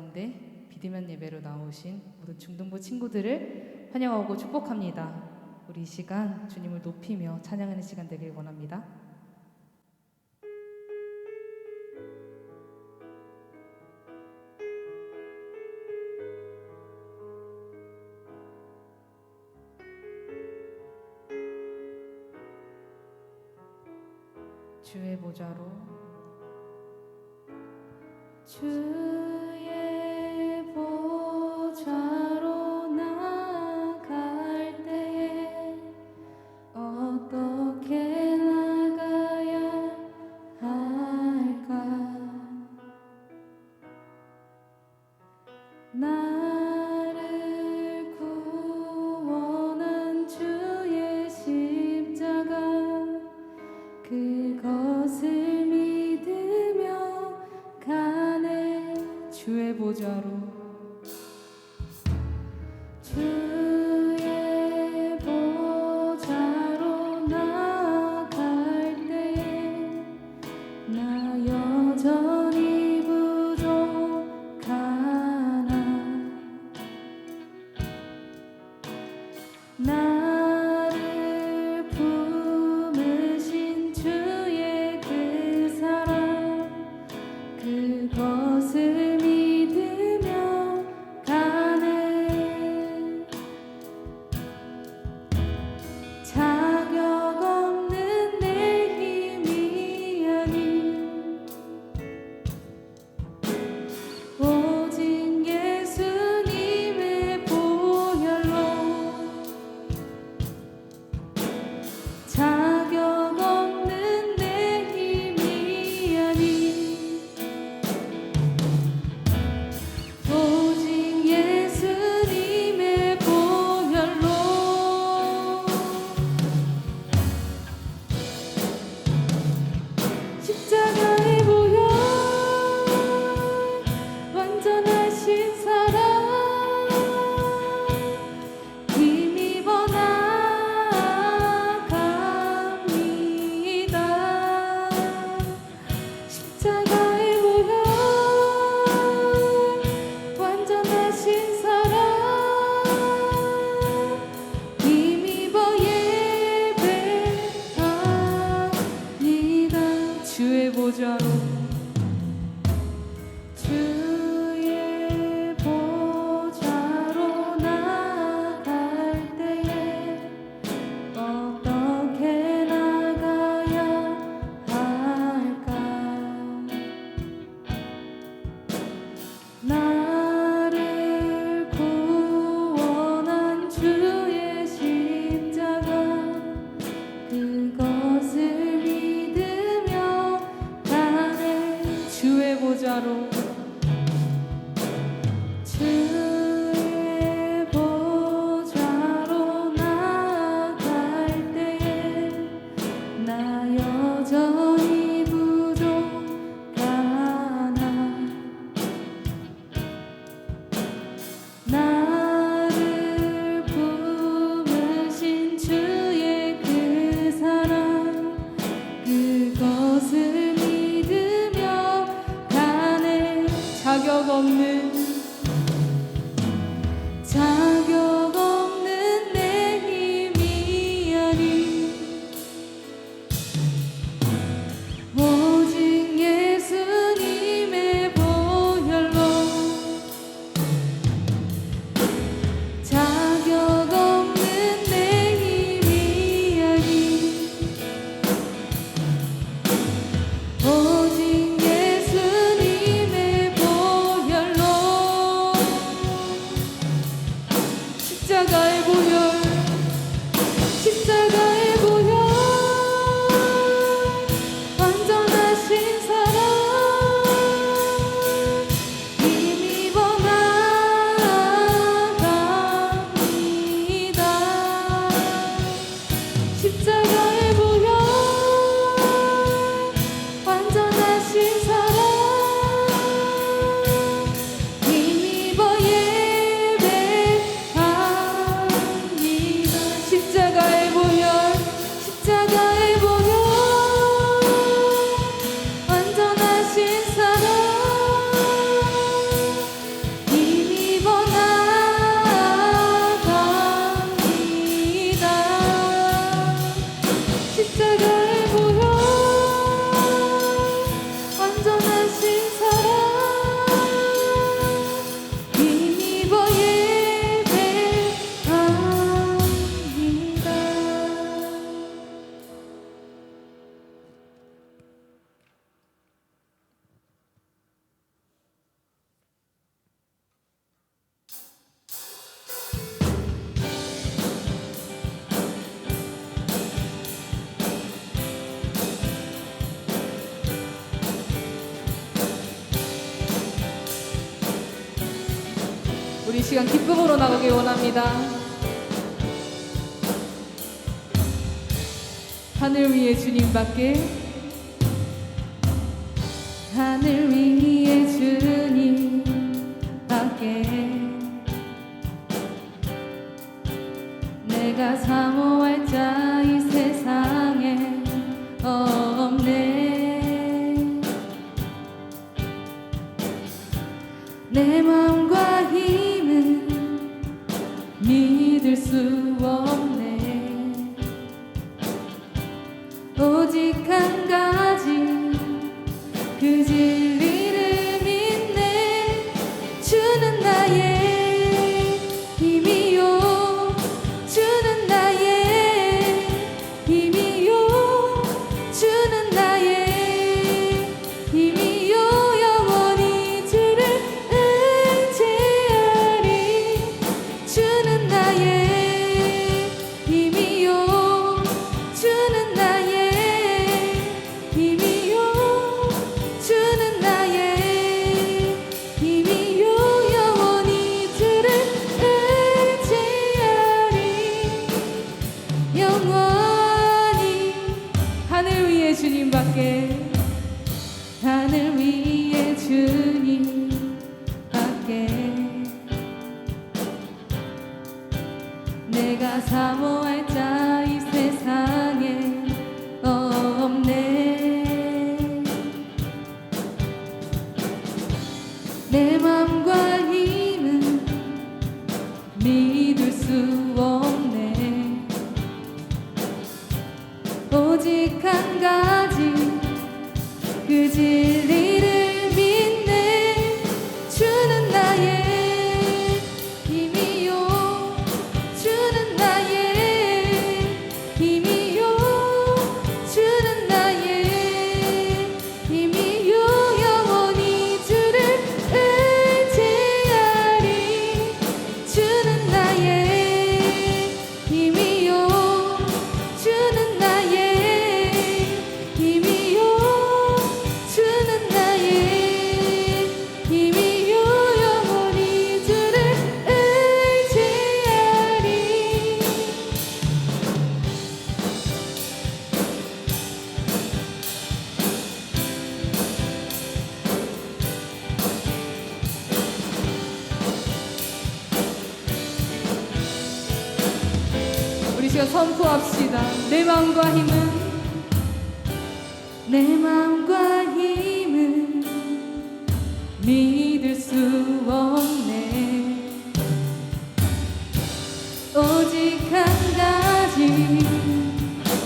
가운데 비대면 예배로 나오신 모든 중등부 친구들을 환영하고 축복합니다. 우리 이 시간 주님을 높이며 찬양하는 시간 되길 원합니다. 주의 보좌로 주의 보좌로 나갈 때에 어떻게 나가야 할까? 나를 구원한 주의 십자가 그것을 믿으며 가네. 주의 보좌로 주의 보좌로 나갈 때에 나 여전히 부족하나 나를 품으신 주의 그 사랑 그것을 믿으며 가네. 자격 없는 내 힘이 아닌 오직 예수님의 보혈로 자격 없는 내 힘이 아닌 오직 예수님의 보혈로 십자가의 보혈 완전하신 사랑 힘입어 나갑니다. 십자가의 보혈 완전하신 사랑 힘입어 예배합니다. 주의 보좌로 주의 보좌로 나갈 때에 어떻게 나가야 할까? 나를 구원한 주의 십자가 그것을 믿으며 가네. 주의 보좌로 주의 보좌로 나갈 때에 나 여전히 부족하나 나를 품으신 주의 그 사랑 그것을 믿으며 가네. 자격 없는 내 힘이 아닌 오직 예수님의 보혈로 자격 없는 내 힘이 아닌 오직 예수님의 보혈로 십자가의 보혈 십자가의 보혈 완전하신 사랑 힘입어 나갑니다. 십자가의 보혈 완전하신 사랑 힘입어 예배합니다. 우리 시간 기쁨으로 나가길 원합니다. 하늘 위에 주님밖에, 하늘 위에 주님밖에 내가 사모할 자 이 세상에 없네. 내 마음과 힘은 믿을 수 없네. 오직 한 가지 그 진리를 믿네. 주는 나의 힘이요, 주는 나의 힘이요, 주는 나의 힘이요. 영원히 주를 의지하리. 주는 나의 힘이요, 주는 나의 힘이요, 주는 나의 힘이요. 영원히 주를 의지하리. 영원히 하늘 위에 주님밖에, 하늘 위에 주님밖에 내가 사모할 자 이 세상에 없네. 내 맘과 힘은 믿을 수 없네. 오직 한 가지 그 진리를 믿네. 주는 나의 힘이요, 주는 나의 힘이요, 주는 나의 힘이요. 영원히 주를 의지하리. 주는 나의 힘이요, 주는 나의 힘이요, 주는 나의 힘이요. 영원히 주를 의지하리. 우리 시간 선포합시다. 내 마음과 힘은, 내 마음과 힘은 믿을 수 없네. 오직 한 가지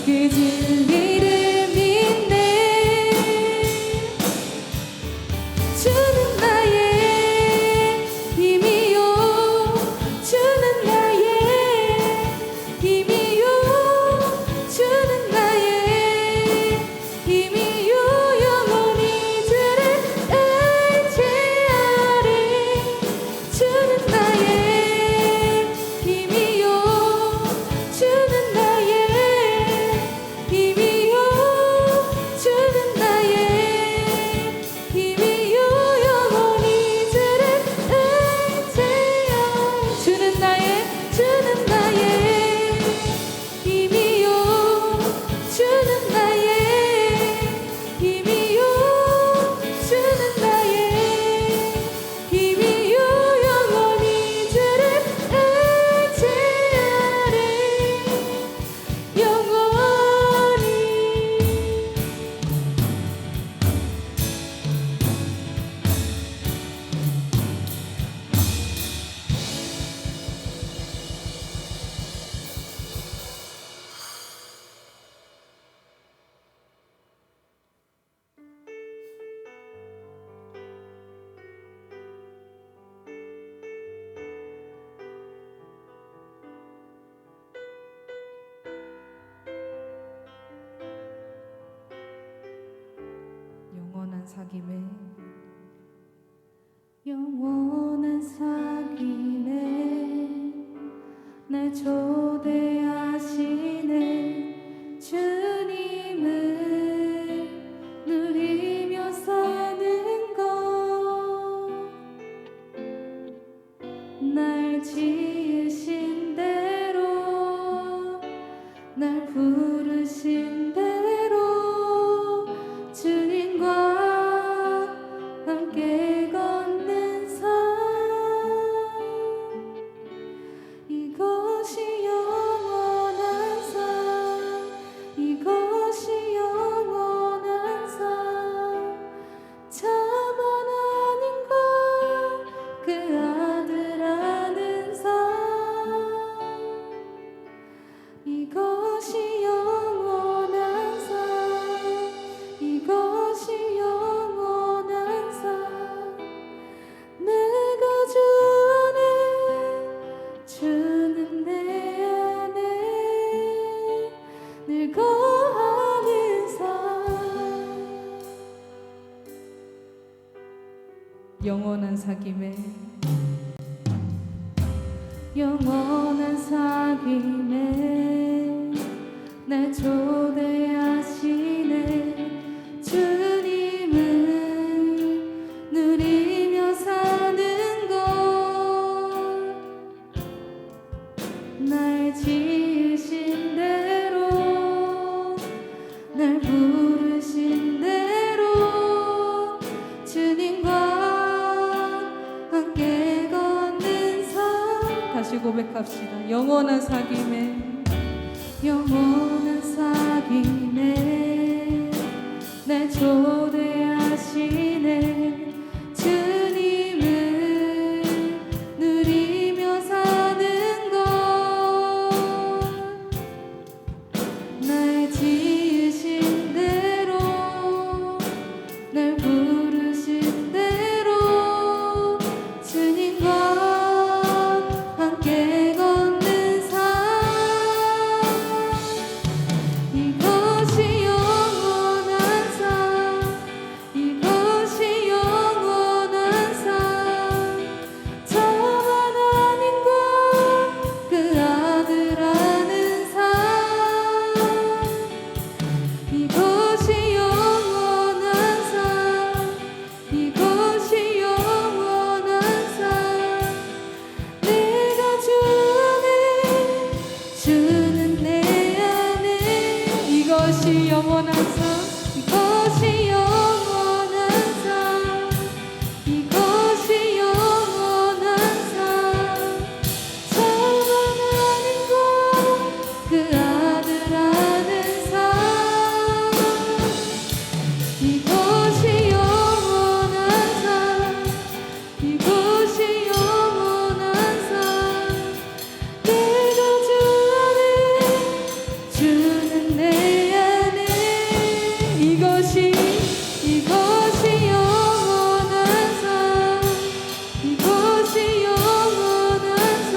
그 진리를 믿네. 주는 나의 힘이요, 주는 나의 힘이요, 주는 나의 힘이요. 영원히 주를 의지하리. 주는 나의 힘이요, 주는 나의 힘이요, 주는 나의 힘이요. 영원히 주를 의지하리. 주는 나의, 주는 나의 힘이요, 주는 나의 힘이요, 주는 나의 힘이요. 영원히 주를 의지하리. 영원히. 영원한 사귐에, 영원한 사귐에 날 초대하시네. 주님을 누리며 사는 것, 날 사귐에 영원한 사귐에 날 초대하시네. 주님을 누리며 사는 것, 날 지으신 대로, 날 부르신 대로 주님과 함께 걷는 삶. 다시 고백합시다. 영원한 사귐에 영원한 사귐에 날 초대하시네. 주님을 누리며 사는 것, 날 지으신 대로, 날 부르신 대로 주님과 함께 걷는 삶. 이것이 영원한 삶, 이것이 영원한 삶. 저만 하나님과 그 아들 아는 삶. 이것이 영원한 삶, 이것이 영원한 삶. 내가 주 안에, 주는 내 안에. 이것이 영원한 삶, 이것이 영원한 삶, 이것이 영원한 삶. 저만 하나님과 그 아들 아는 삶. 이것이 영원한 삶, 이것이 영원한 삶. 내가 주 안에, 주는 내 안에. 이것이 영원한 삶, 이것이 영원한 삶.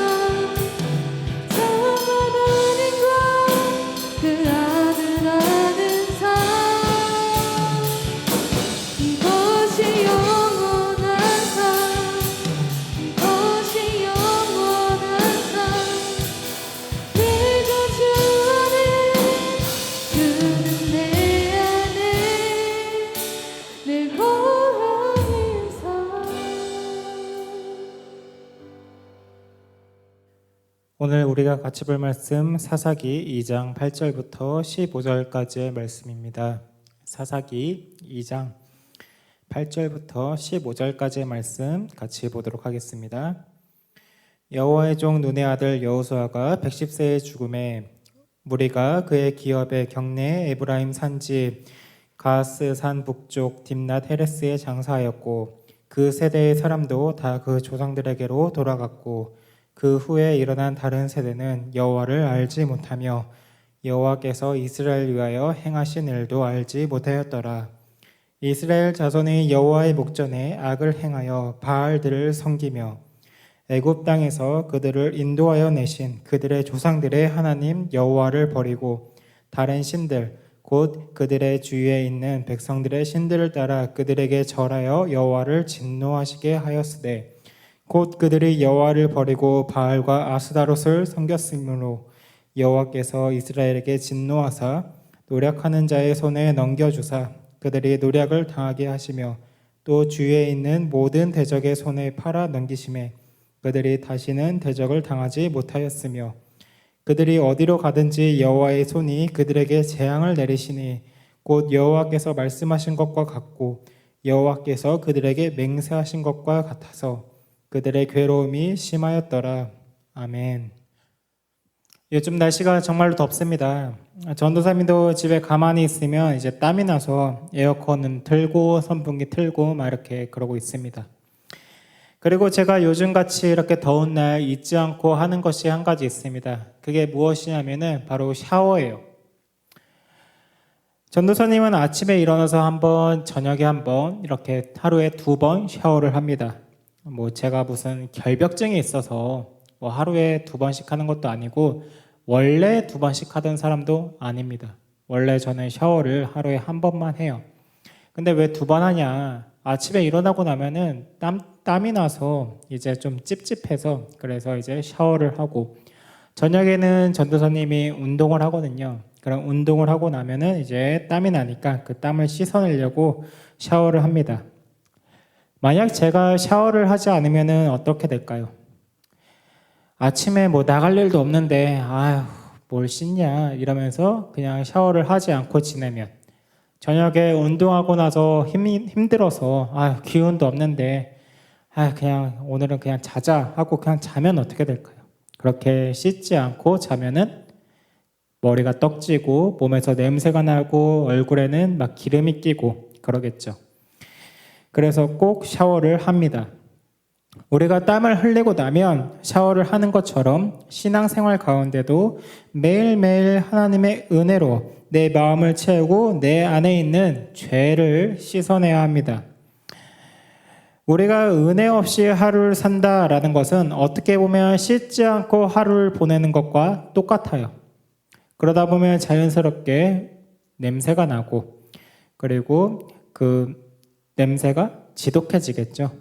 저만 하나님과 그 아들 아는 삶. 이것이 영원한 삶, 이것이 영원한 삶. 내가 주 안에, 주는 내 안에 늘 거하는 삶. 오늘 우리가 같이 볼 말씀 사사기 2장 8절부터 15절까지의 말씀입니다. 사사기 2장 8절부터 15절까지의 말씀 같이 보도록 하겠습니다. 여호와의 종 눈의 아들 여호수아가 110세의 죽음에 무리가 그의 기업의 경내 에브라임 산지 가스 산 북쪽 딥낫 헤레스에 장사하였고 그 세대의 사람도 다 그 조상들에게로 돌아갔고 그 후에 일어난 다른 세대는 여호와를 알지 못하며 여호와께서 이스라엘을 위하여 행하신 일도 알지 못하였더라. 이스라엘 자손이 여호와의 목전에 악을 행하여 바알들을 섬기며 애굽 땅에서 그들을 인도하여 내신 그들의 조상들의 하나님 여호와를 버리고 다른 신들 곧 그들의 주위에 있는 백성들의 신들을 따라 그들에게 절하여 여호와를 진노하시게 하였으되 곧 그들이 여호와를 버리고 바알과 아스다롯을 섬겼으므로 여호와께서 이스라엘에게 진노하사 노력하는 자의 손에 넘겨주사 그들이 노력을 당하게 하시며 또 주위에 있는 모든 대적의 손에 팔아 넘기심에 그들이 다시는 대적을 당하지 못하였으며 그들이 어디로 가든지 여호와의 손이 그들에게 재앙을 내리시니 곧 여호와께서 말씀하신 것과 같고 여호와께서 그들에게 맹세하신 것과 같아서 그들의 괴로움이 심하였더라. 아멘. 요즘 날씨가 정말로 덥습니다. 전도사님도 집에 가만히 있으면 이제 땀이 나서 에어컨은 틀고 선풍기 틀고 막 이렇게 그러고 있습니다. 그리고 제가 요즘같이 이렇게 더운 날 잊지 않고 하는 것이 한 가지 있습니다. 그게 무엇이냐면은 바로 샤워예요. 전도사님은 아침에 일어나서 한 번, 저녁에 한 번 이렇게 하루에 2번 샤워를 합니다. 제가 무슨 결벽증이 있어서 하루에 2번씩 하는 것도 아니고 원래 2번씩 하던 사람도 아닙니다. 원래 저는 샤워를 하루에 1번만 해요. 근데 왜 2번 하냐? 아침에 일어나고 나면은 땀이 나서 이제 좀 찝찝해서 그래서 이제 샤워를 하고 저녁에는 전도사님이 운동을 하거든요. 그럼 운동을 하고 나면은 이제 땀이 나니까 그 땀을 씻어내려고 샤워를 합니다. 만약 제가 샤워를 하지 않으면은 어떻게 될까요? 아침에 뭐 나갈 일도 없는데 아휴 뭘 씻냐 이러면서 그냥 샤워를 하지 않고 지내면 저녁에 운동하고 나서 힘들어서 아휴 기운도 없는데 그냥 오늘은 그냥 자자 하고 그냥 자면 어떻게 될까요? 그렇게 씻지 않고 자면은 머리가 떡지고 몸에서 냄새가 나고 얼굴에는 막 기름이 끼고 그러겠죠. 그래서 꼭 샤워를 합니다. 우리가 땀을 흘리고 나면 샤워를 하는 것처럼 신앙생활 가운데도 매일매일 하나님의 은혜로 내 마음을 채우고 내 안에 있는 죄를 씻어내야 합니다. 우리가 은혜 없이 하루를 산다라는 것은 어떻게 보면 씻지 않고 하루를 보내는 것과 똑같아요. 그러다 보면 자연스럽게 냄새가 나고 그리고 그 냄새가 지독해지겠죠.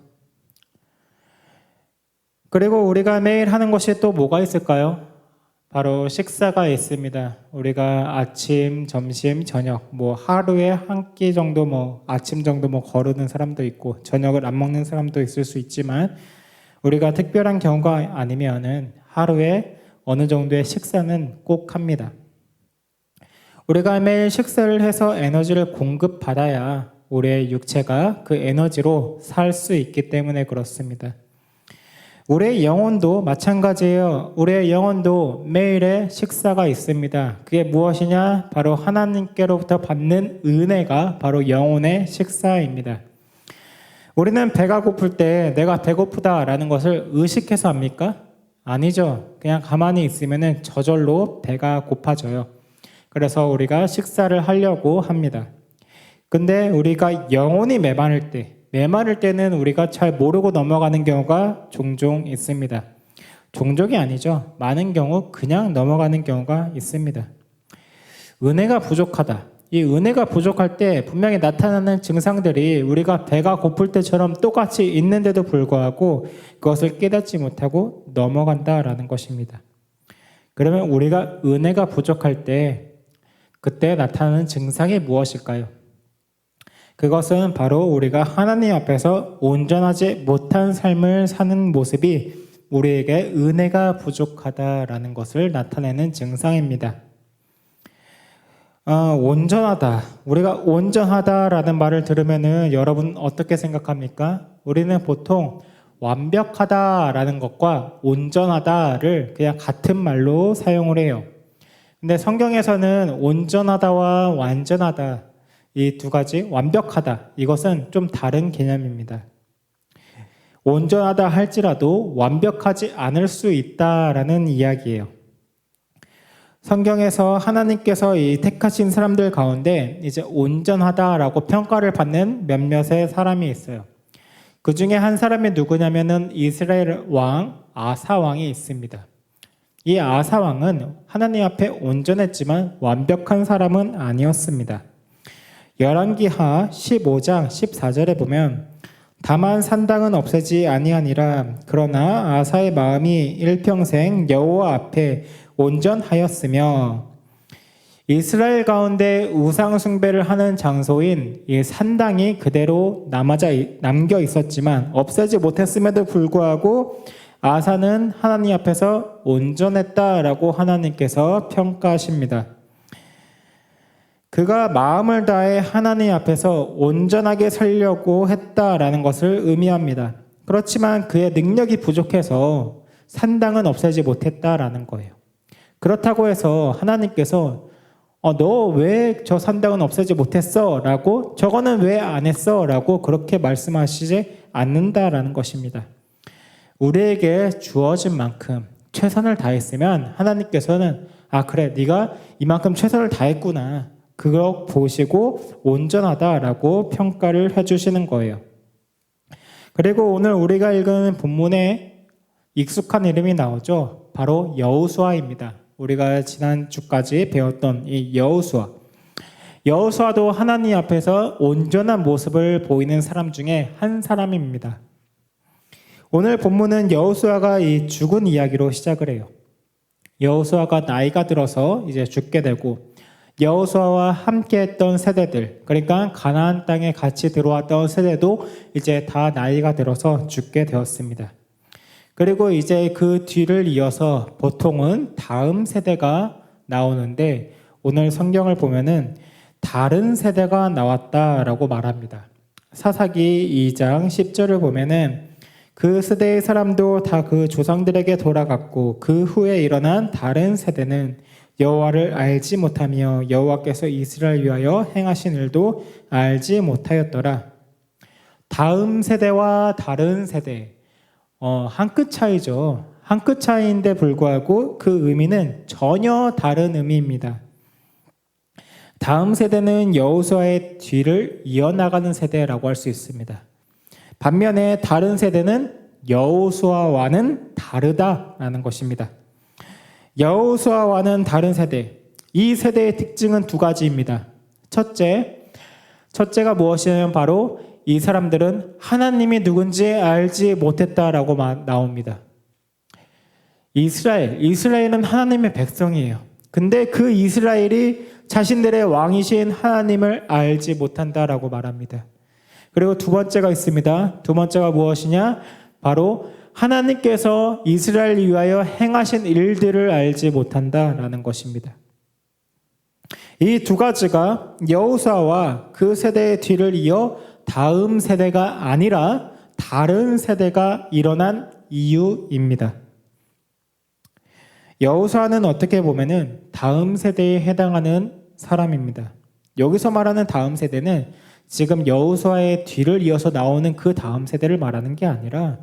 그리고 우리가 매일 하는 것이 또 뭐가 있을까요? 바로 식사가 있습니다. 우리가 아침, 점심, 저녁 뭐 하루에 한 끼 정도 뭐 아침 정도 뭐 거르는 사람도 있고 저녁을 안 먹는 사람도 있을 수 있지만 우리가 특별한 경우가 아니면은 하루에 어느 정도의 식사는 꼭 합니다. 우리가 매일 식사를 해서 에너지를 공급받아야 우리의 육체가 그 에너지로 살 수 있기 때문에 그렇습니다. 우리의 영혼도 마찬가지예요. 우리의 영혼도 매일의 식사가 있습니다. 그게 무엇이냐? 바로 하나님께로부터 받는 은혜가 바로 영혼의 식사입니다. 우리는 배가 고플 때 내가 배고프다라는 것을 의식해서 합니까? 아니죠. 그냥 가만히 있으면 저절로 배가 고파져요. 그래서 우리가 식사를 하려고 합니다. 근데 우리가 영혼이 메마를 때는 우리가 잘 모르고 넘어가는 경우가 종종 있습니다. 종종이 아니죠. 많은 경우 그냥 넘어가는 경우가 있습니다. 은혜가 부족하다. 이 은혜가 부족할 때 분명히 나타나는 증상들이 우리가 배가 고플 때처럼 똑같이 있는데도 불구하고 그것을 깨닫지 못하고 넘어간다라는 것입니다. 그러면 우리가 은혜가 부족할 때 그때 나타나는 증상이 무엇일까요? 그것은 바로 우리가 하나님 앞에서 온전하지 못한 삶을 사는 모습이 우리에게 은혜가 부족하다라는 것을 나타내는 증상입니다. 온전하다. 우리가 온전하다라는 말을 들으면은 여러분 어떻게 생각합니까? 우리는 보통 완벽하다라는 것과 온전하다를 그냥 같은 말로 사용을 해요. 근데 성경에서는 온전하다와 완전하다 이 두 가지 완벽하다 이것은 좀 다른 개념입니다. 온전하다 할지라도 완벽하지 않을 수 있다라는 이야기예요. 성경에서 하나님께서 이 택하신 사람들 가운데 이제 온전하다라고 평가를 받는 몇몇의 사람이 있어요. 그 중에 한 사람이 누구냐면은 이스라엘 왕 아사 왕이 있습니다. 이 아사 왕은 하나님 앞에 온전했지만 완벽한 사람은 아니었습니다. 열왕기하 15장 14절에 보면 다만 산당은 없애지 아니하니라 그러나 아사의 마음이 일평생 여호와 앞에 온전하였으며 이스라엘 가운데 우상 숭배를 하는 장소인 이 산당이 그대로 남겨 있었지만 없애지 못했음에도 불구하고 아사는 하나님 앞에서 온전했다라고 하나님께서 평가하십니다. 그가 마음을 다해 하나님 앞에서 온전하게 살려고 했다라는 것을 의미합니다. 그렇지만 그의 능력이 부족해서 산당은 없애지 못했다라는 거예요. 그렇다고 해서 하나님께서 너 왜 저 산당은 없애지 못했어? 라고 저거는 왜 안 했어? 라고 그렇게 말씀하시지 않는다라는 것입니다. 우리에게 주어진 만큼 최선을 다했으면 하나님께서는 그래 네가 이만큼 최선을 다했구나. 그거 보시고 온전하다라고 평가를 해주시는 거예요. 그리고 오늘 우리가 읽은 본문에 익숙한 이름이 나오죠. 바로 여호수아입니다. 우리가 지난주까지 배웠던 이 여호수아. 여호수아도 하나님 앞에서 온전한 모습을 보이는 사람 중에 한 사람입니다. 오늘 본문은 여호수아가 이 죽은 이야기로 시작을 해요. 여호수아가 나이가 들어서 이제 죽게 되고 여호수아와 함께했던 세대들, 그러니까 가나안 땅에 같이 들어왔던 세대도 이제 다 나이가 들어서 죽게 되었습니다. 그리고 이제 그 뒤를 이어서 보통은 다음 세대가 나오는데 오늘 성경을 보면은 다른 세대가 나왔다라고 말합니다. 사사기 2장 10절을 보면은 그 세대의 사람도 다 그 조상들에게 돌아갔고 그 후에 일어난 다른 세대는 여호와를 알지 못하며 여호와께서 이스라엘 위하여 행하신 일도 알지 못하였더라. 다음 세대와 다른 세대, 한 끗 차이죠. 한 끗 차이인데 불구하고 그 의미는 전혀 다른 의미입니다. 다음 세대는 여호수아의 뒤를 이어나가는 세대라고 할 수 있습니다. 반면에 다른 세대는 여호수아와는 다르다라는 것입니다. 여호수아와는 다른 세대, 이 세대의 특징은 두 가지입니다. 첫째가 무엇이냐면 바로 이 사람들은 하나님이 누군지 알지 못했다라고 나옵니다. 이스라엘은 하나님의 백성이에요. 근데 그 이스라엘이 자신들의 왕이신 하나님을 알지 못한다라고 말합니다. 그리고 두 번째가 있습니다. 두 번째가 무엇이냐? 바로 하나님께서 이스라엘을 위하여 행하신 일들을 알지 못한다라는 것입니다. 이 두 가지가 여호수아와 그 세대의 뒤를 이어 다음 세대가 아니라 다른 세대가 일어난 이유입니다. 여호수아는 어떻게 보면은 다음 세대에 해당하는 사람입니다. 여기서 말하는 다음 세대는 지금 여호수아의 뒤를 이어서 나오는 그 다음 세대를 말하는 게 아니라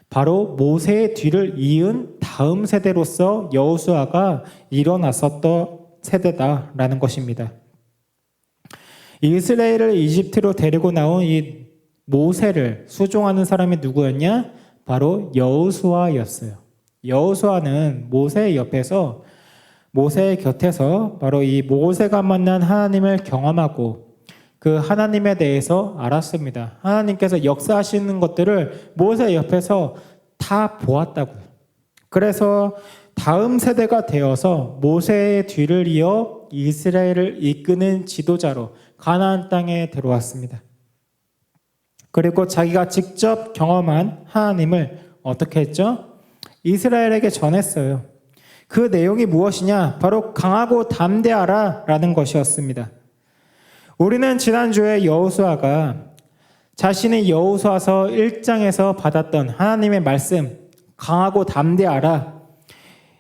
바로 모세의 뒤를 이은 다음 세대로서 여호수아가 일어났었던 세대다라는 것입니다. 이스라엘을 이집트로 데리고 나온 이 모세를 수종하는 사람이 누구였냐? 바로 여호수아였어요. 여호수아는 모세의 곁에서 바로 이 모세가 만난 하나님을 경험하고 그 하나님에 대해서 알았습니다. 하나님께서 역사하시는 것들을 모세 옆에서 다 보았다고요. 그래서 다음 세대가 되어서 모세의 뒤를 이어 이스라엘을 이끄는 지도자로 가나안 땅에 들어왔습니다. 그리고 자기가 직접 경험한 하나님을 어떻게 했죠? 이스라엘에게 전했어요. 그 내용이 무엇이냐? 바로 강하고 담대하라 라는 것이었습니다. 우리는 지난주에 여호수아가 자신이 여호수아서 1장에서 받았던 하나님의 말씀, 강하고 담대하라,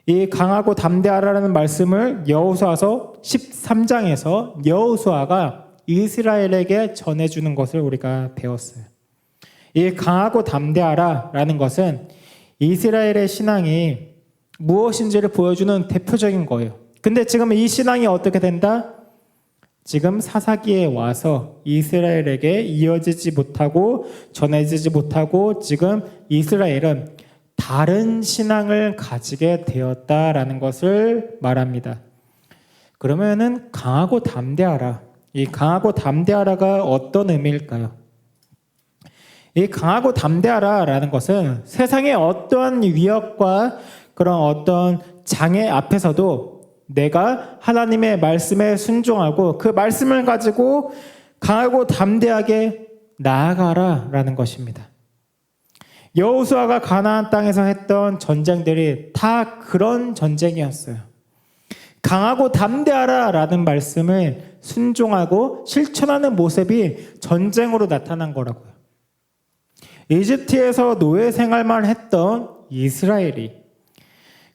이 강하고 담대하라는 말씀을 여호수아서 13장에서 여호수아가 이스라엘에게 전해주는 것을 우리가 배웠어요. 이 강하고 담대하라라는 것은 이스라엘의 신앙이 무엇인지를 보여주는 대표적인 거예요. 근데 지금 이 신앙이 어떻게 된다? 지금 사사기에 와서 이스라엘에게 이어지지 못하고 전해지지 못하고 지금 이스라엘은 다른 신앙을 가지게 되었다라는 것을 말합니다. 그러면은 강하고 담대하라. 이 강하고 담대하라가 어떤 의미일까요? 이 강하고 담대하라라는 것은 세상의 어떠한 위협과 그런 어떤 장애 앞에서도 내가 하나님의 말씀에 순종하고 그 말씀을 가지고 강하고 담대하게 나아가라라는 것입니다. 여호수아가 가나안 땅에서 했던 전쟁들이 다 그런 전쟁이었어요. 강하고 담대하라라는 말씀을 순종하고 실천하는 모습이 전쟁으로 나타난 거라고요. 이집트에서 노예 생활만 했던 이스라엘이,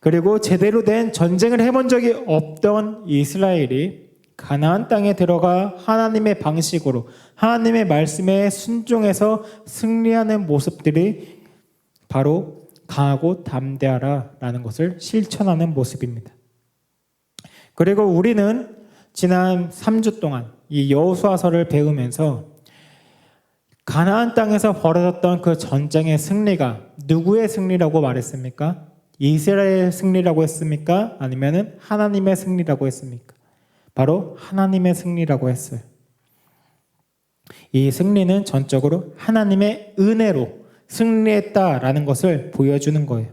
그리고 제대로 된 전쟁을 해본 적이 없던 이스라엘이 가나안 땅에 들어가 하나님의 방식으로 하나님의 말씀에 순종해서 승리하는 모습들이 바로 강하고 담대하라라는 것을 실천하는 모습입니다. 그리고 우리는 지난 3주 동안 이 여호수아서를 배우면서 가나안 땅에서 벌어졌던 그 전쟁의 승리가 누구의 승리라고 말했습니까? 이스라엘의 승리라고 했습니까? 아니면 하나님의 승리라고 했습니까? 바로 하나님의 승리라고 했어요. 이 승리는 전적으로 하나님의 은혜로 승리했다라는 것을 보여주는 거예요.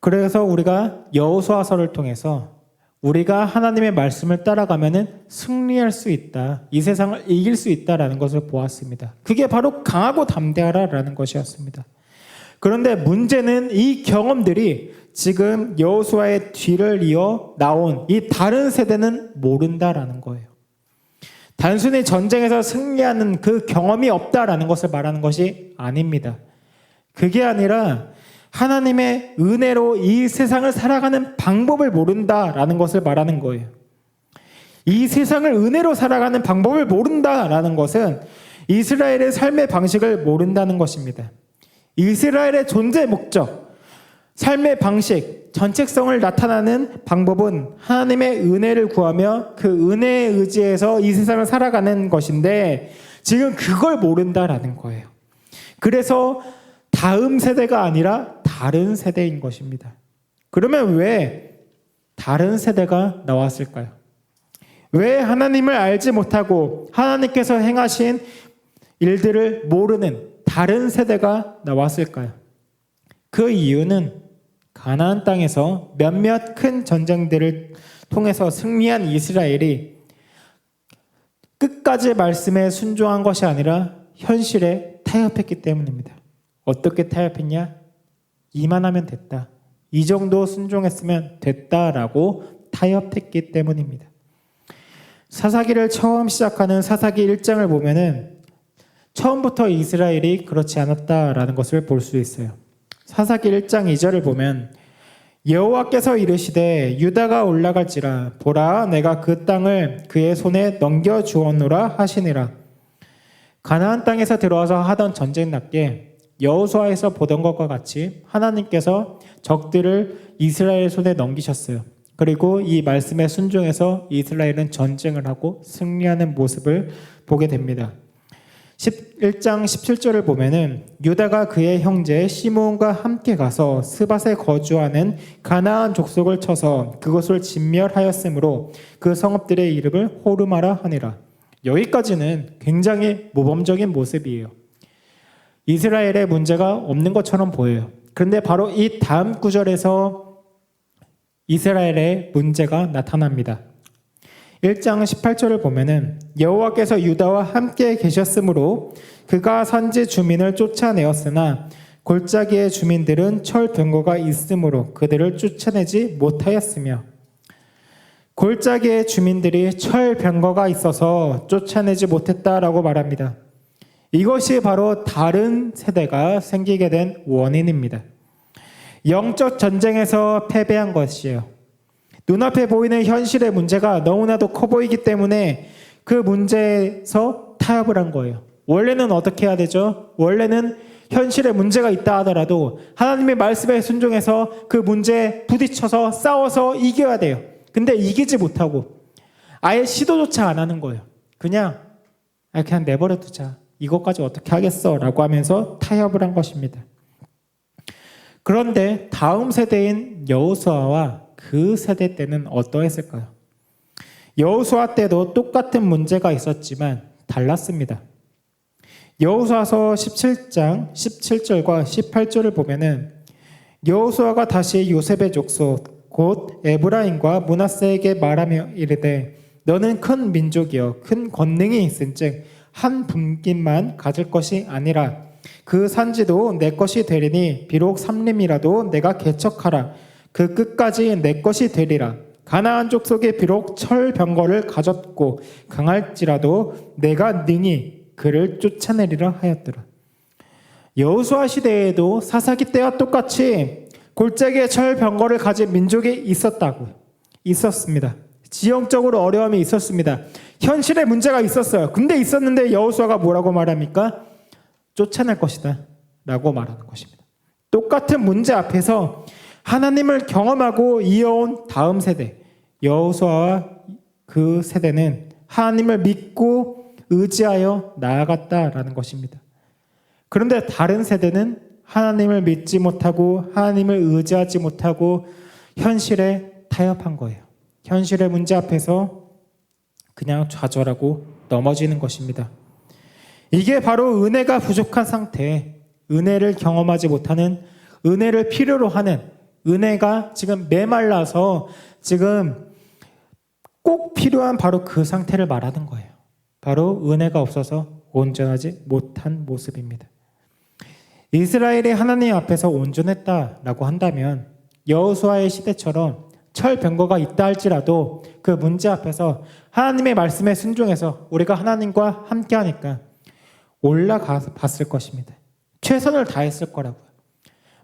그래서 우리가 여호수아서를 통해서 우리가 하나님의 말씀을 따라가면은 승리할 수 있다. 이 세상을 이길 수 있다라는 것을 보았습니다. 그게 바로 강하고 담대하라라는 것이었습니다. 그런데 문제는 이 경험들이 지금 여호수아의 뒤를 이어 나온 이 다른 세대는 모른다라는 거예요. 단순히 전쟁에서 승리하는 그 경험이 없다라는 것을 말하는 것이 아닙니다. 그게 아니라 하나님의 은혜로 이 세상을 살아가는 방법을 모른다라는 것을 말하는 거예요. 이 세상을 은혜로 살아가는 방법을 모른다라는 것은 이스라엘의 삶의 방식을 모른다는 것입니다. 이스라엘의 존재 목적, 삶의 방식, 전책성을 나타나는 방법은 하나님의 은혜를 구하며 그 은혜에 의지해서 이 세상을 살아가는 것인데 지금 그걸 모른다라는 거예요. 그래서 다음 세대가 아니라 다른 세대인 것입니다. 그러면 왜 다른 세대가 나왔을까요? 왜 하나님을 알지 못하고 하나님께서 행하신 일들을 모르는 다른 세대가 나왔을까요? 그 이유는 가나안 땅에서 몇몇 큰 전쟁들을 통해서 승리한 이스라엘이 끝까지 말씀에 순종한 것이 아니라 현실에 타협했기 때문입니다. 어떻게 타협했냐? 이만하면 됐다. 이 정도 순종했으면 됐다라고 타협했기 때문입니다. 사사기를 처음 시작하는 사사기 1장을 보면은 처음부터 이스라엘이 그렇지 않았다라는 것을 볼 수 있어요. 사사기 1장 2절을 보면 여호와께서 이르시되 유다가 올라갈지라 보라 내가 그 땅을 그의 손에 넘겨주었노라 하시니라. 가나안 땅에서 들어와서 하던 전쟁답게 여호수아에서 보던 것과 같이 하나님께서 적들을 이스라엘 손에 넘기셨어요. 그리고 이 말씀에 순종해서 이스라엘은 전쟁을 하고 승리하는 모습을 보게 됩니다. 1장 17절을 보면은 유다가 그의 형제 시므온과 함께 가서 스밧에 거주하는 가나안 족속을 쳐서 그것을 진멸하였으므로 그 성읍들의 이름을 호르마라 하니라. 여기까지는 굉장히 모범적인 모습이에요. 이스라엘의 문제가 없는 것처럼 보여요. 그런데 바로 이 다음 구절에서 이스라엘의 문제가 나타납니다. 1장 18절을 보면은 여호와께서 유다와 함께 계셨으므로 그가 산지 주민을 쫓아내었으나 골짜기의 주민들은 철병거가 있으므로 그들을 쫓아내지 못하였으며 골짜기의 주민들이 철병거가 있어서 쫓아내지 못했다라고 말합니다. 이것이 바로 다른 세대가 생기게 된 원인입니다. 영적 전쟁에서 패배한 것이에요. 눈앞에 보이는 현실의 문제가 너무나도 커 보이기 때문에 그 문제에서 타협을 한 거예요. 원래는 어떻게 해야 되죠? 원래는 현실에 문제가 있다 하더라도 하나님의 말씀에 순종해서 그 문제에 부딪혀서 싸워서 이겨야 돼요. 근데 이기지 못하고 아예 시도조차 안 하는 거예요. 그냥 내버려 두자. 이것까지 어떻게 하겠어? 라고 하면서 타협을 한 것입니다. 그런데 다음 세대인 여호수아와 그 세대 때는 어떠했을까요? 여호수아 때도 똑같은 문제가 있었지만 달랐습니다. 여호수아서 17장 17절과 18절을 보면은 여호수아가 다시 요셉의 족속 곧 에브라임과 므낫세에게 말하며 이르되 너는 큰 민족이여 큰 권능이 있은즉 한 분깃만 가질 것이 아니라 그 산지도 내 것이 되리니 비록 삼림이라도 내가 개척하라 그 끝까지 내 것이 되리라. 가나안 족속에 비록 철병거를 가졌고 강할지라도 내가 능히 그를 쫓아내리라 하였더라. 여호수아 시대에도 사사기 때와 똑같이 골짜기에 철병거를 가진 민족이 있었습니다. 지형적으로 어려움이 있었습니다. 현실에 문제가 있었어요. 근데 있었는데 여호수아가 뭐라고 말합니까? 쫓아낼 것이다 라고 말하는 것입니다. 똑같은 문제 앞에서 하나님을 경험하고 이어온 다음 세대 여호수아와 그 세대는 하나님을 믿고 의지하여 나아갔다라는 것입니다. 그런데 다른 세대는 하나님을 믿지 못하고 하나님을 의지하지 못하고 현실에 타협한 거예요. 현실의 문제 앞에서 그냥 좌절하고 넘어지는 것입니다. 이게 바로 은혜가 부족한 상태, 은혜를 경험하지 못하는, 은혜를 필요로 하는, 은혜가 지금 메말라서 지금 꼭 필요한 바로 그 상태를 말하는 거예요. 바로 은혜가 없어서 온전하지 못한 모습입니다. 이스라엘이 하나님 앞에서 온전했다라고 한다면 여호수아의 시대처럼 철병거가 있다 할지라도 그 문제 앞에서 하나님의 말씀에 순종해서 우리가 하나님과 함께하니까 올라가서 봤을 것입니다. 최선을 다했을 거라고요.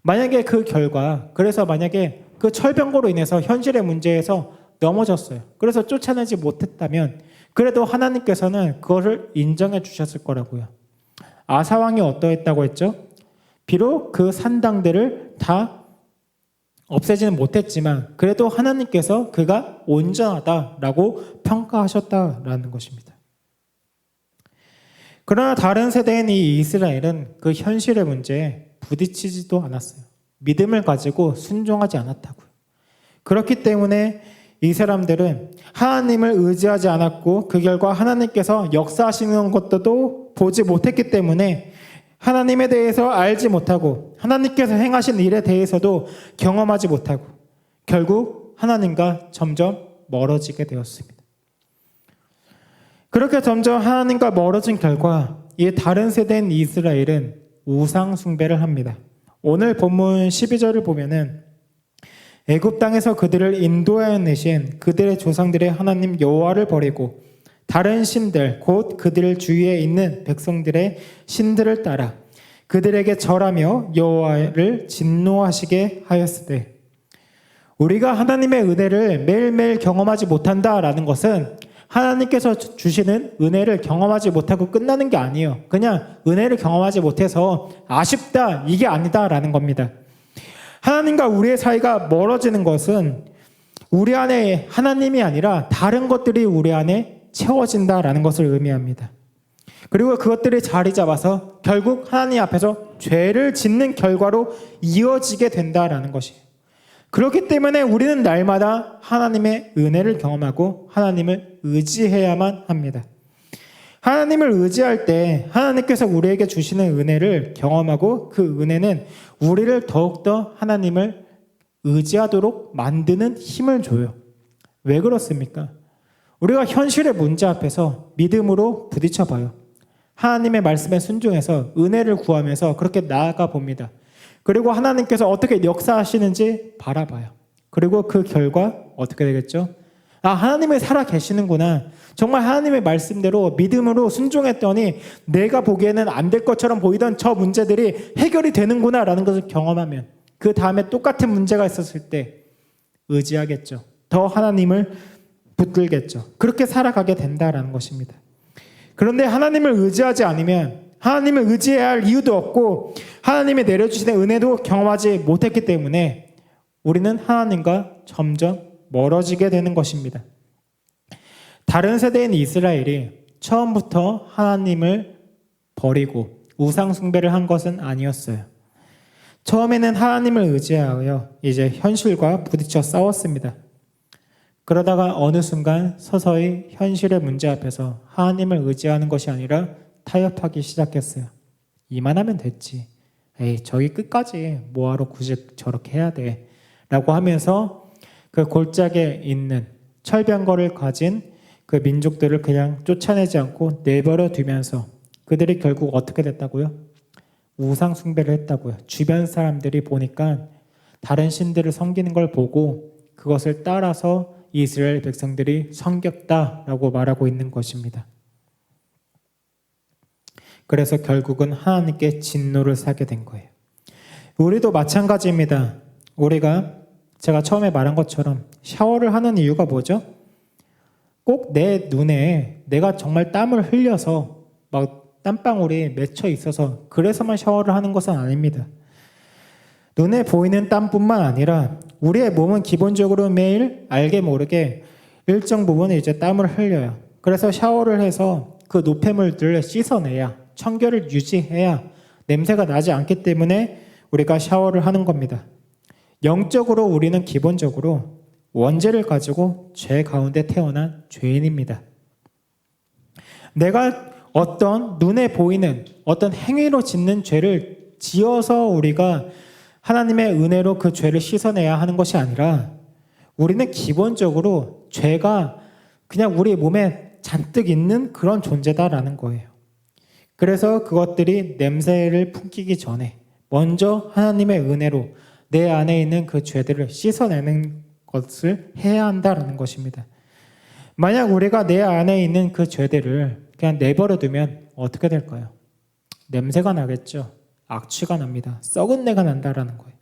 만약에 그 결과, 그래서 만약에 그 철병거로 인해서 현실의 문제에서 넘어졌어요. 그래서 쫓아내지 못했다면 그래도 하나님께서는 그것을 인정해 주셨을 거라고요. 아사왕이 어떠했다고 했죠? 비록 그 산당들을 다 없애지는 못했지만 그래도 하나님께서 그가 온전하다라고 평가하셨다라는 것입니다. 그러나 다른 세대인 이 이스라엘은 그 현실의 문제에 부딪히지도 않았어요. 믿음을 가지고 순종하지 않았다고요. 그렇기 때문에 이 사람들은 하나님을 의지하지 않았고 그 결과 하나님께서 역사하시는 것도 보지 못했기 때문에 하나님에 대해서 알지 못하고 하나님께서 행하신 일에 대해서도 경험하지 못하고 결국 하나님과 점점 멀어지게 되었습니다. 그렇게 점점 하나님과 멀어진 결과 이 다른 세대인 이스라엘은 우상 숭배를 합니다. 오늘 본문 12절을 보면은 애굽 땅에서 그들을 인도하여 내신 그들의 조상들의 하나님 여호와를 버리고 다른 신들 곧 그들 주위에 있는 백성들의 신들을 따라 그들에게 절하며 여호와를 진노하시게 하였으되 우리가 하나님의 은혜를 매일매일 경험하지 못한다라는 것은 하나님께서 주시는 은혜를 경험하지 못하고 끝나는 게 아니에요. 그냥 은혜를 경험하지 못해서 아쉽다 이게 아니다라는 겁니다. 하나님과 우리의 사이가 멀어지는 것은 우리 안에 하나님이 아니라 다른 것들이 우리 안에 채워진다라는 것을 의미합니다. 그리고 그것들이 자리 잡아서 결국 하나님 앞에서 죄를 짓는 결과로 이어지게 된다라는 것이에요. 그렇기 때문에 우리는 날마다 하나님의 은혜를 경험하고 하나님을 의지해야만 합니다. 하나님을 의지할 때 하나님께서 우리에게 주시는 은혜를 경험하고 그 은혜는 우리를 더욱더 하나님을 의지하도록 만드는 힘을 줘요. 왜 그렇습니까? 우리가 현실의 문제 앞에서 믿음으로 부딪혀 봐요. 하나님의 말씀에 순종해서 은혜를 구하면서 그렇게 나아가 봅니다. 그리고 하나님께서 어떻게 역사하시는지 바라봐요. 그리고 그 결과 어떻게 되겠죠? 아, 하나님이 살아 계시는구나. 정말 하나님의 말씀대로 믿음으로 순종했더니 내가 보기에는 안 될 것처럼 보이던 저 문제들이 해결이 되는구나라는 것을 경험하면 그 다음에 똑같은 문제가 있었을 때 의지하겠죠. 더 하나님을 붙들겠죠. 그렇게 살아가게 된다라는 것입니다. 그런데 하나님을 의지하지 않으면 하나님을 의지해야 할 이유도 없고 하나님이 내려주시는 은혜도 경험하지 못했기 때문에 우리는 하나님과 점점 멀어지게 되는 것입니다. 다른 세대인 이스라엘이 처음부터 하나님을 버리고 우상 숭배를 한 것은 아니었어요. 처음에는 하나님을 의지하여 이제 현실과 부딪혀 싸웠습니다. 그러다가 어느 순간 서서히 현실의 문제 앞에서 하나님을 의지하는 것이 아니라 타협하기 시작했어요. 이만하면 됐지. 에이, 저기 끝까지 뭐하러 굳이 저렇게 해야 돼. 라고 하면서 그 골짜기에 있는 철병거를 가진 그 민족들을 그냥 쫓아내지 않고 내버려 두면서 그들이 결국 어떻게 됐다고요? 우상 숭배를 했다고요. 주변 사람들이 보니까 다른 신들을 섬기는 걸 보고 그것을 따라서 이스라엘 백성들이 섬겼다라고 말하고 있는 것입니다. 그래서 결국은 하나님께 진노를 사게 된 거예요. 우리도 마찬가지입니다. 우리가 제가 처음에 말한 것처럼 샤워를 하는 이유가 뭐죠? 꼭 내 눈에 내가 정말 땀을 흘려서 막 땀방울이 맺혀 있어서 그래서만 샤워를 하는 것은 아닙니다. 눈에 보이는 땀뿐만 아니라 우리의 몸은 기본적으로 매일 알게 모르게 일정 부분에 이제 땀을 흘려요. 그래서 샤워를 해서 그 노폐물들을 씻어내야 청결을 유지해야 냄새가 나지 않기 때문에 우리가 샤워를 하는 겁니다. 영적으로 우리는 기본적으로 원죄를 가지고 죄 가운데 태어난 죄인입니다. 내가 어떤 눈에 보이는 어떤 행위로 짓는 죄를 지어서 우리가 하나님의 은혜로 그 죄를 씻어내야 하는 것이 아니라 우리는 기본적으로 죄가 그냥 우리 몸에 잔뜩 있는 그런 존재다라는 거예요. 그래서 그것들이 냄새를 풍기기 전에 먼저 하나님의 은혜로 내 안에 있는 그 죄들을 씻어내는 것을 해야 한다라는 것입니다. 만약 우리가 내 안에 있는 그 죄들을 그냥 내버려 두면 어떻게 될까요? 냄새가 나겠죠. 악취가 납니다. 썩은 내가 난다라는 거예요.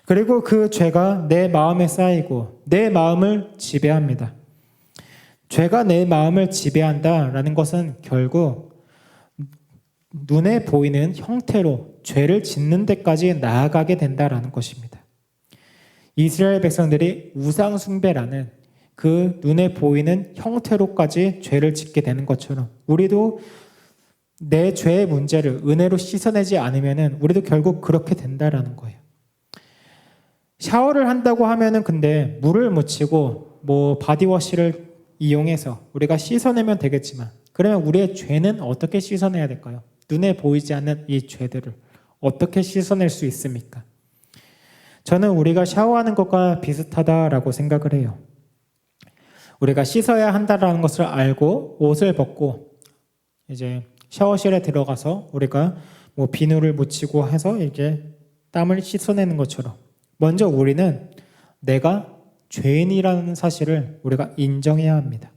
그리고 그 죄가 내 마음에 쌓이고 내 마음을 지배합니다. 죄가 내 마음을 지배한다라는 것은 결국 눈에 보이는 형태로 죄를 짓는 데까지 나아가게 된다라는 것입니다. 이스라엘 백성들이 우상 숭배라는 그 눈에 보이는 형태로까지 죄를 짓게 되는 것처럼 우리도 내 죄의 문제를 은혜로 씻어내지 않으면 우리도 결국 그렇게 된다라는 거예요. 샤워를 한다고 하면은 근데 물을 묻히고 바디워시를 이용해서 우리가 씻어내면 되겠지만 그러면 우리의 죄는 어떻게 씻어내야 될까요? 눈에 보이지 않는 이 죄들을 어떻게 씻어낼 수 있습니까? 저는 우리가 샤워하는 것과 비슷하다라고 생각을 해요. 우리가 씻어야 한다라는 것을 알고 옷을 벗고 이제 샤워실에 들어가서 우리가 비누를 묻히고 해서 이렇게 땀을 씻어내는 것처럼 먼저 우리는 내가 죄인이라는 사실을 우리가 인정해야 합니다.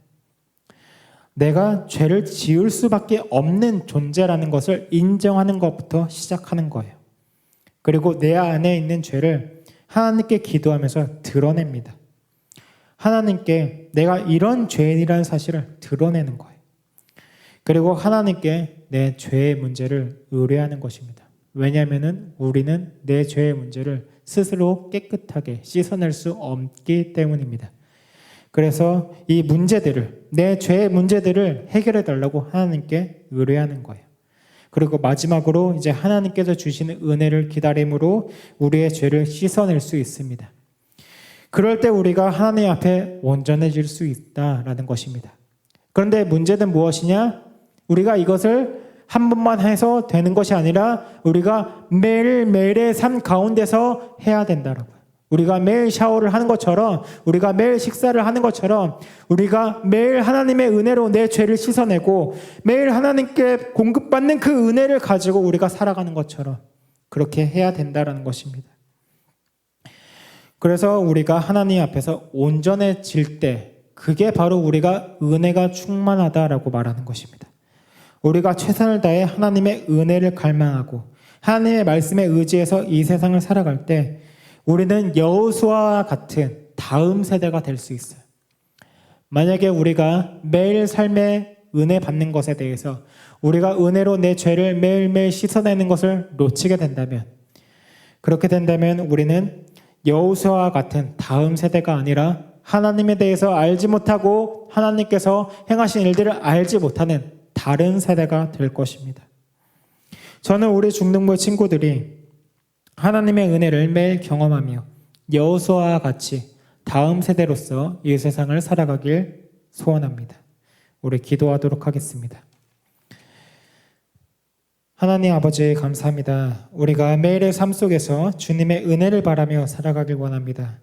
내가 죄를 지을 수밖에 없는 존재라는 것을 인정하는 것부터 시작하는 거예요. 그리고 내 안에 있는 죄를 하나님께 기도하면서 드러냅니다. 하나님께 내가 이런 죄인이라는 사실을 드러내는 거예요. 그리고 하나님께 내 죄의 문제를 의뢰하는 것입니다. 왜냐하면 우리는 내 죄의 문제를 스스로 깨끗하게 씻어낼 수 없기 때문입니다. 그래서 이 문제들을, 내 죄의 문제들을 해결해 달라고 하나님께 의뢰하는 거예요. 그리고 마지막으로 이제 하나님께서 주시는 은혜를 기다림으로 우리의 죄를 씻어낼 수 있습니다. 그럴 때 우리가 하나님 앞에 온전해질 수 있다라는 것입니다. 그런데 문제는 무엇이냐? 우리가 이것을 한 번만 해서 되는 것이 아니라 우리가 매일매일의 삶 가운데서 해야 된다라고요. 우리가 매일 샤워를 하는 것처럼, 우리가 매일 식사를 하는 것처럼, 우리가 매일 하나님의 은혜로 내 죄를 씻어내고 매일 하나님께 공급받는 그 은혜를 가지고 우리가 살아가는 것처럼 그렇게 해야 된다라는 것입니다. 그래서 우리가 하나님 앞에서 온전해질 때 그게 바로 우리가 은혜가 충만하다라고 말하는 것입니다. 우리가 최선을 다해 하나님의 은혜를 갈망하고 하나님의 말씀에 의지해서 이 세상을 살아갈 때 우리는 여호수아와 같은 다음 세대가 될 수 있어요. 만약에 우리가 매일 삶에 은혜 받는 것에 대해서 우리가 은혜로 내 죄를 매일매일 씻어내는 것을 놓치게 된다면, 그렇게 된다면 우리는 여호수아와 같은 다음 세대가 아니라 하나님에 대해서 알지 못하고 하나님께서 행하신 일들을 알지 못하는 다른 세대가 될 것입니다. 저는 우리 중등부 친구들이 하나님의 은혜를 매일 경험하며 여호수아와 같이 다음 세대로서 이 세상을 살아가길 소원합니다. 우리 기도하도록 하겠습니다. 하나님 아버지 감사합니다. 우리가 매일의 삶 속에서 주님의 은혜를 바라며 살아가길 원합니다.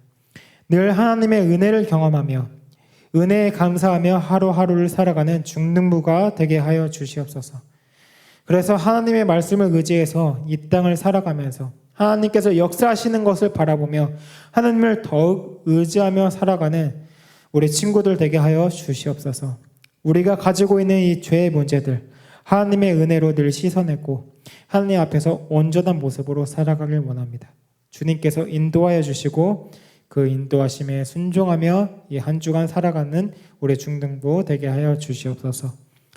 늘 하나님의 은혜를 경험하며 은혜에 감사하며 하루하루를 살아가는 중등부가 되게 하여 주시옵소서. 그래서 하나님의 말씀을 의지해서 이 땅을 살아가면서 하나님께서 역사하시는 것을 바라보며 하나님을 더욱 의지하며 살아가는 우리 친구들 되게 하여 주시옵소서. 우리가 가지고 있는 이 죄의 문제들 하나님의 은혜로 늘 씻어내고 하나님 앞에서 온전한 모습으로 살아가길 원합니다. 주님께서 인도하여 주시고 그 인도하심에 순종하며 이 한 주간 살아가는 우리 중등부 되게 하여 주시옵소서.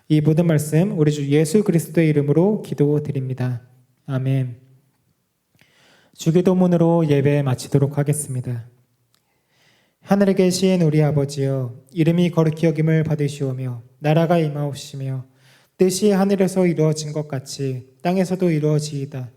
이 모든 말씀 우리 주 예수 그리스도의 이름으로 기도드립니다. 아멘. 주기도문으로 예배 마치도록 하겠습니다. 하늘에 계신 우리 아버지여, 이름이 거룩히 여김을 받으시오며 나라가 임하옵시며 뜻이 하늘에서 이루어진 것 같이 땅에서도 이루어지이다.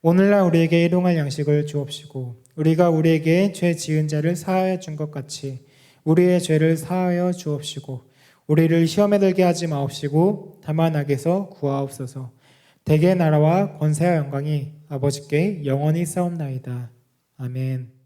오늘날 우리에게 일용할 양식을 주옵시고 우리가 우리에게 죄 지은 자를 사하여 준 것 같이 우리의 죄를 사하여 주옵시고 우리를 시험에 들게 하지 마옵시고 다만 악에서 구하옵소서. 대개 나라와 권세와 영광이 아버지께 영원히 싸움나이다. 아멘.